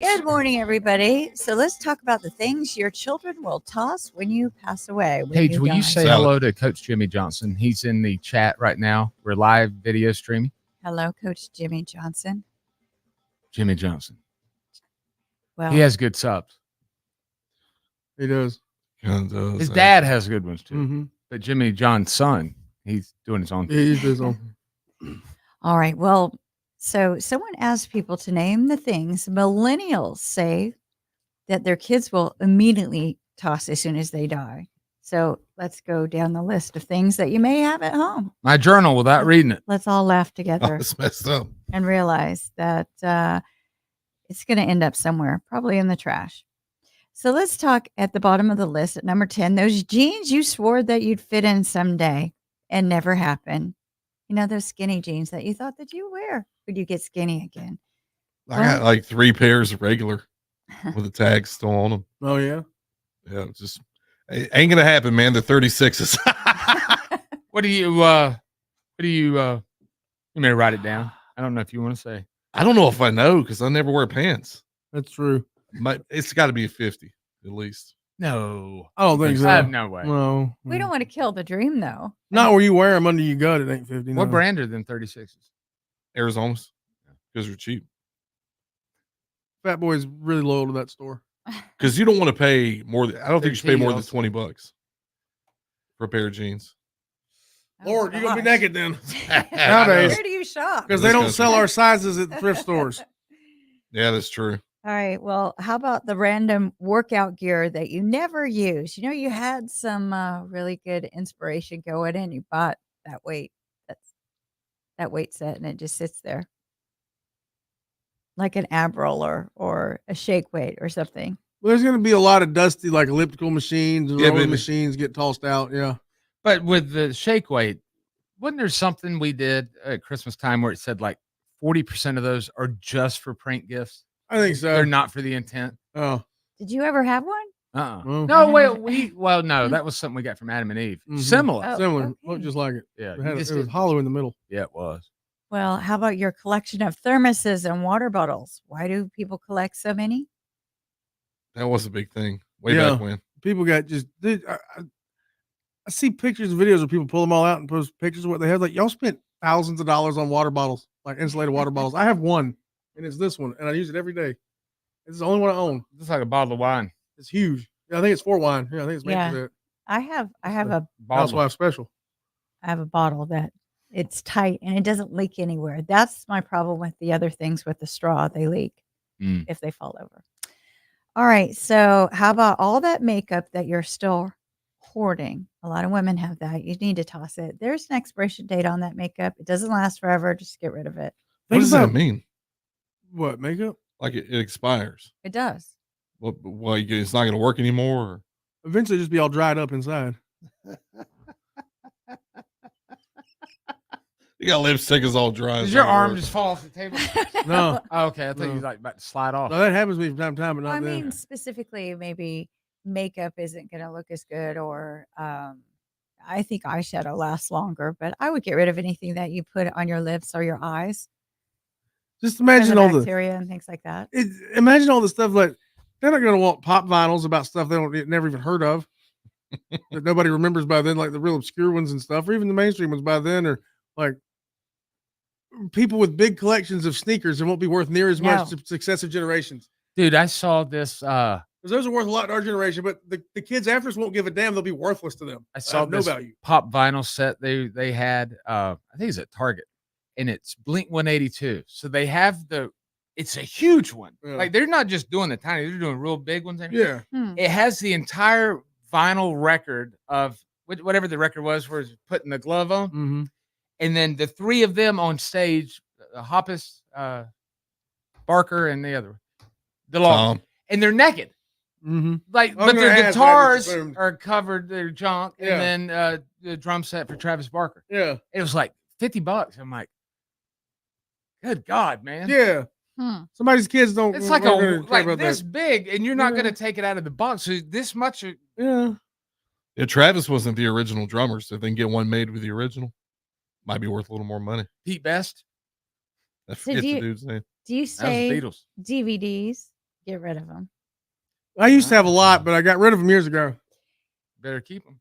Good morning, everybody. So let's talk about the things your children will toss when you pass away. When Paige, you will you die. say hello to Coach Jimmy Johnson? He's in the chat right now. We're live video streaming. Hello, Coach Jimmy Johnson. Jimmy Johnson. Well, He has good subs. He does. His dad has good ones too. Mm-hmm. But Jimmy John's son, he's doing his own thing. He's his own. all right. Well, so someone asked people to name the things millennials say that their kids will immediately toss as soon as they die. So let's go down the list of things that you may have at home. My journal without reading it. Let's all laugh Oh, together it's messed up. and realize that it's going to end up somewhere, probably in the trash. So let's talk at the bottom of the list at number 10, those jeans you swore that you'd fit in someday and never happened. You know, those skinny jeans that you thought that you wear. Would you get skinny again? I got like 3 pairs of regular with the tags still on them. Oh yeah. Yeah, it's just it ain't gonna happen, man. The 36s. What do you you may write it down. I don't know if you want to say. I don't know if I know because I never wear pants. That's true. It's got to be a 50 at least. No. I don't think so. No way. No. We don't want to kill the dream, though. Not where you wear them under your gut. It ain't 50. What no. brand are them 36s? Arizona's because they're cheap. Fat Boy's really loyal to that store. Because you don't want to pay more. I don't think you should pay more than also. $20 for a pair of jeans. Oh, Lord, you're gonna be gosh. naked then. Where Nowadays, do you shop? because they This don't country. sell our sizes at the thrift stores. Yeah, that's true. All right. Well, how about the random workout gear that you never use? You know, you had some really good inspiration going and you bought that weight set and it just sits there like an ab roller or a shake weight or something. Well, there's gonna be a lot of dusty, like elliptical machines and Yeah, rolling baby. machines get tossed out. Yeah. But with the shake weight, wasn't there something we did at Christmas time where it said like 40% of those are just for prank gifts? I think so. They're not for the intent. Oh. Did you ever have one? Oh. No, well, no, that was something we got from Adam and Eve. Mhm. Similar. Oh, Similar. okay. Looked just like it. Yeah. It, you had, just it was did- hollow in the middle. yeah, it was. Well, how about your collection of thermoses and water bottles? Why do people collect so many? That was a big thing way Yeah. back when. People got just. I see pictures and videos of people pull them all out and post pictures of what they have. Like, y'all spent thousands of dollars on water bottles, like insulated water bottles. I have one, and it's this one, and I use it every day. It's the only one I own. Just like a bottle of wine. It's huge. Yeah, I think it's for wine. Yeah, I think it's made Yeah. for that. I have a Bottle. Housewife special. bottle that it's tight and it doesn't leak anywhere. That's my problem with the other things with the straw. They leak Mm. if they fall over. All right. So how about all that makeup that you're still hoarding? A lot of women have that. You need to toss it. There's an expiration date on that makeup. It doesn't last forever. Just get rid of it. What Think does that about- mean? What, makeup? Like it expires? It does. Well, it's not going to work anymore. Or? Eventually just be all dried up inside. You got lipstick is all dry. Does It's your not arm work. just fall off the table? No. Oh, okay. I thought you No. were like about to slide off. No, that happens to me from time to time, but Well, not I then. mean, specifically, maybe makeup isn't going to look as good, or I think eyeshadow lasts longer. But I would get rid of anything that you put on your lips or your eyes. Just for the imagine all the bacteria and things like that. imagine all the stuff like they're not going to want pop vinyls about stuff they don't never even heard of that nobody remembers by then, like the real obscure ones and stuff, or even the mainstream ones by then, or like people with big collections of sneakers that won't be worth near as much No. to successive generations. Dude, I saw this. Because those are worth a lot to our generation, but the kids after us won't give a damn. They'll be worthless to them. I saw have no this value. pop vinyl set they had. I think it's at Target, and it's Blink 182. So they have it's a huge one. Yeah. Like they're not just doing the tiny, they're doing real big ones. Yeah. It has the entire vinyl record of whatever the record was, where it's putting the glove on, Mm-hmm. and then the three of them on stage, Hoppus, Barker, and the other, DeLong, and they're naked. Mm-hmm. Like, I was but gonna their ask, but I just guitars assumed. are covered, their junk, Yeah. and then the drum set for Travis Barker. Yeah. It was like $50. I'm like, good God, man. Yeah. Somebody's kids don't. It's like aren't gonna care like about this that. big, and you're not Yeah. gonna take it out of the box. So this much. Yeah. Yeah, Travis wasn't the original drummer, so if they can get one made with the original, might be worth a little more money. Pete Best. I So forget do the you- dude's name. Do you That was the say Beatles. DVDs Get rid of them. I used to have a lot, but I got rid of them years ago. Better keep them.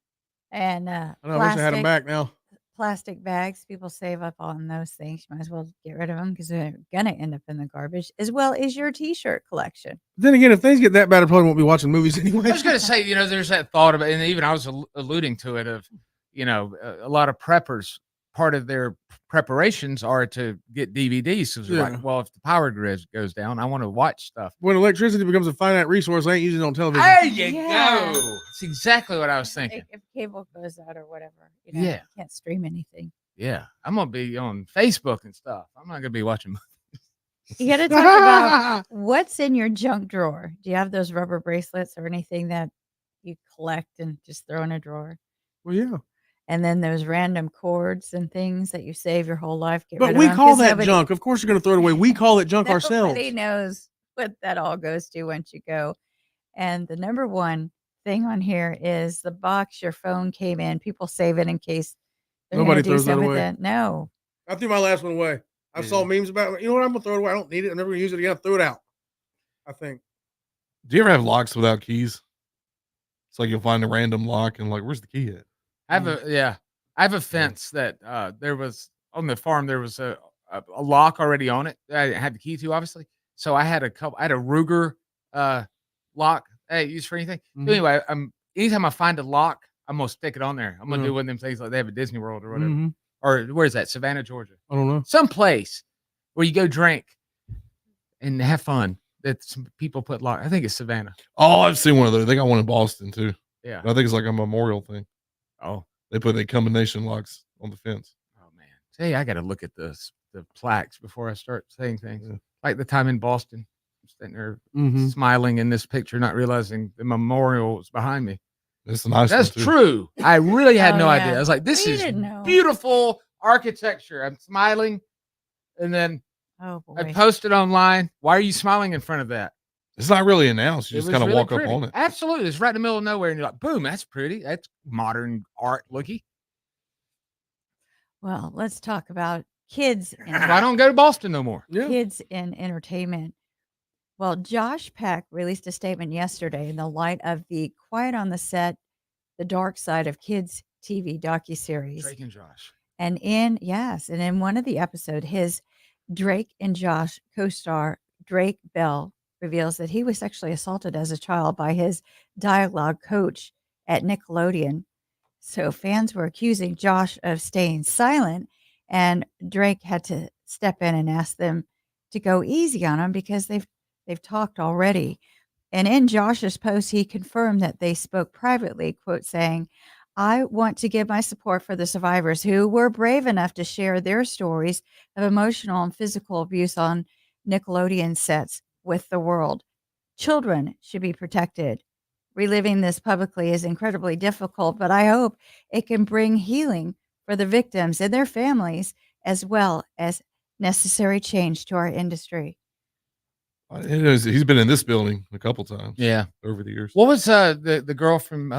And I know, I wish I had them back now. plastic bags. People save up on those things. You might as well get rid of them because they're gonna end up in the garbage, as well as your T-shirt collection. Then again, if things get that bad, I probably won't be watching movies anyway. I was going to say, there's that thought about, and even I was alluding to it of, a lot of preppers, part of their preparations are to get DVDs. Because they're Yeah. like, well, if the power grid goes down, I want to watch stuff. When electricity becomes a finite resource, I ain't using it on television. There you Yeah. go. It's exactly what I was thinking. If cable goes out or whatever, Yeah. you can't stream anything. Yeah. I'm going to be on Facebook and stuff. I'm not going to be watching. You got to talk about what's in your junk drawer. Do you have those rubber bracelets or anything that you collect and just throw in a drawer? Well, yeah. And then those random cords and things that you save your whole life. Get But rid of we them, call 'cause that nobody- junk. Of course, you're going to throw it away. We call it junk ourselves. Nobody knows what that all goes to once you go. And the number one thing on here is the box your phone came in. People save it in case they're Nobody going to do throws that something with away. it. No. I threw my last one away. I saw memes about it. You know what? I'm going to throw it away. I don't need it. I'm never going to use it again. Throw it out. I think. Do you ever have locks without keys? It's like you'll find a random lock and like, where's the key at? I have a fence that there was on the farm. There was a lock already on it. I had the key to, obviously. So I had a Ruger lock I use for anything. Mhm. So anyway, anytime I find a lock, I'm gonna stick it on there. I'm gonna Mhm. do one of them things like they have at Disney World or whatever. Mhm. Or where is that? Savannah, Georgia. I don't know. Some place where you go drink and have fun. That some people put lock. I think it's Savannah. Oh, I've seen one of those. They got one in Boston too. Yeah. I think it's like a memorial thing. Oh. They put the combination locks on the fence. Oh man. Say I got to look at the plaques before I start saying things. Yeah. Like the time in Boston, I'm sitting there Mhm. smiling in this picture, not realizing the memorial was behind me. It's a nice. That's one, too. true. I really had Oh, no yeah. idea. I was like, this We is didn't know. beautiful architecture. I'm smiling. And then Oh, I boy. posted online. Why are you smiling in front of that? It's not really announced. You It just was kind of really walk pretty. up on it. Absolutely. It's right in the middle of nowhere. And you're like, boom, that's pretty. That's modern art looky. Well, let's talk about kids. I don't go to Boston no more. Yeah. Kids in entertainment. Well, Josh Peck released a statement yesterday in the light of the Quiet on the Set, The Dark Side of Kids TV docuseries. Drake and Josh. And in one of the episode, his Drake and Josh co-star Drake Bell reveals that he was sexually assaulted as a child by his dialogue coach at Nickelodeon. So fans were accusing Josh of staying silent, and Drake had to step in and ask them to go easy on him because they've talked already. And in Josh's post, he confirmed that they spoke privately, quote, saying, I want to give my support for the survivors who were brave enough to share their stories of emotional and physical abuse on Nickelodeon sets with the world. Children should be protected. Reliving this publicly is incredibly difficult, but I hope it can bring healing for the victims and their families, as well as necessary change to our industry. He's been in this building a couple times. Yeah. Over the years. What was the girl from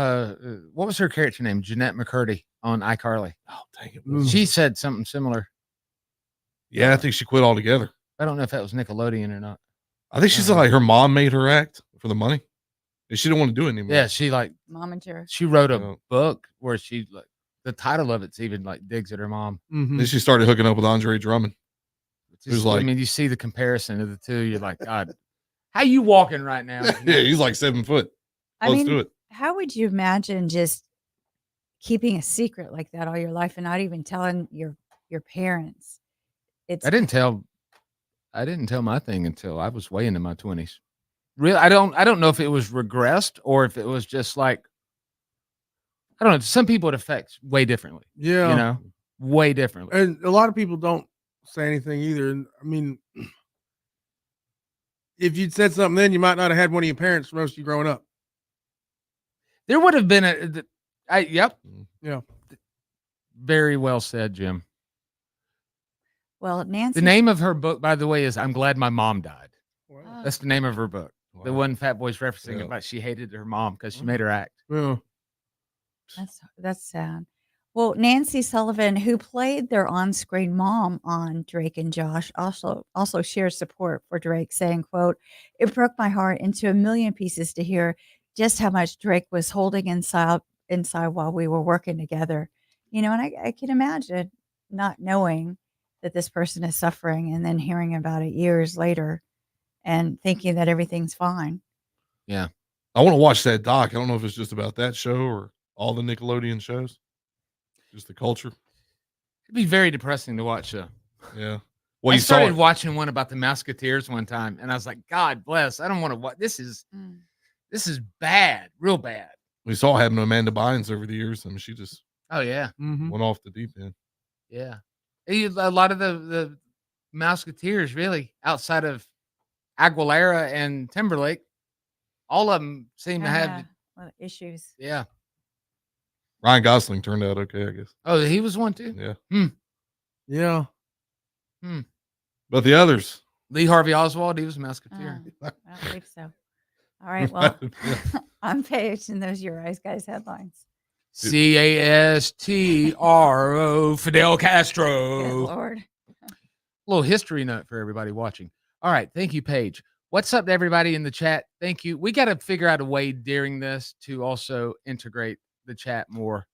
what was her character name? Jeanette McCurdy on iCarly. Oh, dang it. She said something similar. Yeah, I think she quit altogether. I don't know if that was Nickelodeon or not. I think she said like her mom made her act for the money. And she didn't want to do it anymore. Yeah, she Momager. she wrote a Yeah. book where she like the title of it's even like digs at her mom. Mhm. Then she started hooking up with Andre Drummond. It's just, like- I mean, you see the comparison of the two. You're like, God, how you walking right now? Yeah, he's like 7 foot. I Close mean, to it. how would you imagine just keeping a secret like that all your life and not even telling your parents? It's I didn't tell my thing until I was way into my 20s. Really, I don't know if it was regressed or if it was just like, I don't know. Some people it affects way differently. Yeah. You know, way differently. And a lot of people don't say anything either. And I mean, if you'd said something then, you might not have had one of your parents roast you growing up. There would have been yep. Yeah. Very well said, Jim. well, Nancy. The name of her book, by the way, is "I'm Glad My Mom Died." Oh, That's the name of her book. The Wow. one Fat Boy's referencing Yeah. about she hated her mom because she made her act. Yeah. that's sad. Well, Nancy Sullivan, who played their on-screen mom on Drake and Josh, also shares support for Drake, saying, "quote It broke my heart into a million pieces to hear just how much Drake was holding inside while we were working together." And I can imagine not knowing that this person is suffering and then hearing about it years later and thinking that everything's fine. Yeah. I want to watch that doc. I don't know if it's just about that show or all the Nickelodeon shows. Just the culture. It'd be very depressing to watch. Yeah. Well, I you saw started it. watching one about the Musketeers one time, and I was like, God bless. I don't want to watch. This is bad, real bad. We saw it happen to Amanda Bynes over the years. I mean, she just Oh yeah, Mhm. went off the deep end. yeah. A lot of the Musketeers, really, outside of Aguilera and Timberlake, all of them seem to have. Well, issues. Yeah. Ryan Gosling turned out okay, I guess. Oh, he was one too. Yeah. Yeah. But the others. Lee Harvey Oswald, he was a Musketeer. I don't think so. All right. Well, Yeah. I'm Paige, and those are your Eyes Guys headlines. Castro, Fidel Good Castro. Lord. Little history note for everybody watching. All right. Thank you, Paige. What's up to everybody in the chat? Thank you. We got to figure out a way during this to also integrate the chat more.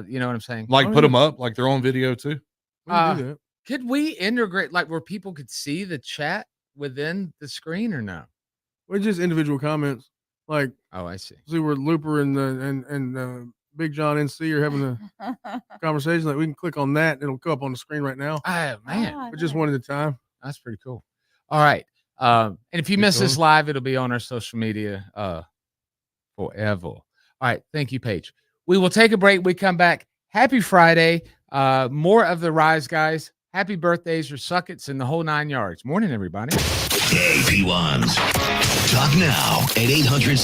You know what I'm saying? Like Oh, put yeah. them up like they're on video too. We can do that. Could we integrate like where people could see the chat within the screen or no? We're just individual comments. Like, Oh, I see. see where Looper and Big John NC are having a conversation. Like, we can click on that. And it'll come up on the screen right now. Oh, man. But just one at a time. That's pretty cool. All right. And if you Keep miss this going. live, it'll be on our social media forever. All right. Thank you, Paige. We will take a break. We come back. Happy Friday. More of the Rise Guys. Happy birthdays or suckets and the whole 9 yards. Morning, everybody. AP1s. Talk now at 800